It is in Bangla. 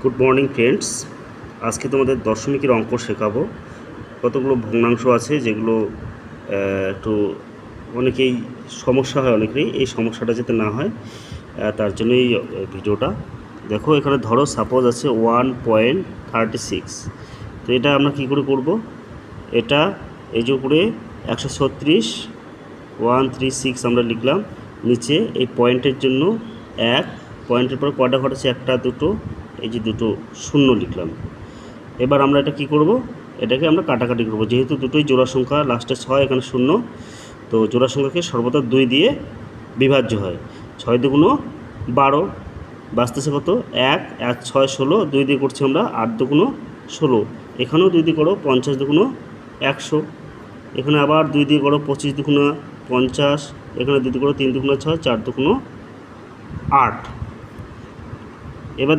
গুড মর্নিং ফ্রেন্ডস, আজকে তোমাদের দশমিকের অঙ্ক শেখাবো। কতগুলো ভগ্নাংশ আছে যেগুলো একটু অনেকেই সমস্যা হয়, অনেকেরই এই সমস্যাটা যাতে না হয় তার জন্যই ভিডিওটা। দেখো এখানে ধরো সাপোজ আছে 1.36, তো এটা আমরা কী করে করব? এটা এই যে উপরে 136 136 আমরা লিখলাম, নিচে এই পয়েন্টের জন্য 1, পয়েন্টের পরে কয়টা ঘর আছে? একটা দুটো, এই যে দুটো শূন্য লিখলাম। এবার আমরা এটা কি করব? এটাকে আমরা কাটাকাটি করব, যেহেতু দুটোই জোড়া সংখ্যা, লাস্টে 6 এখানে 0, তো জোড়া সংখ্যাকে সর্বদা 2 দিয়ে বিভাজ্য হয়। 6 দুগুণ 12, বাঁচতেছে কত? 1 1 6 16, 2 দিয়ে করছি আমরা 8 দুগুণ 16, এখানেও 2 দিয়ে করো 50 দুগুণ 100, এখানে আবার 2 দিয়ে করো 25 দুগুণ 50, এখানে 2 দিয়ে করো 3 দুগুণ 6, 4 দুগুণ 8। এবার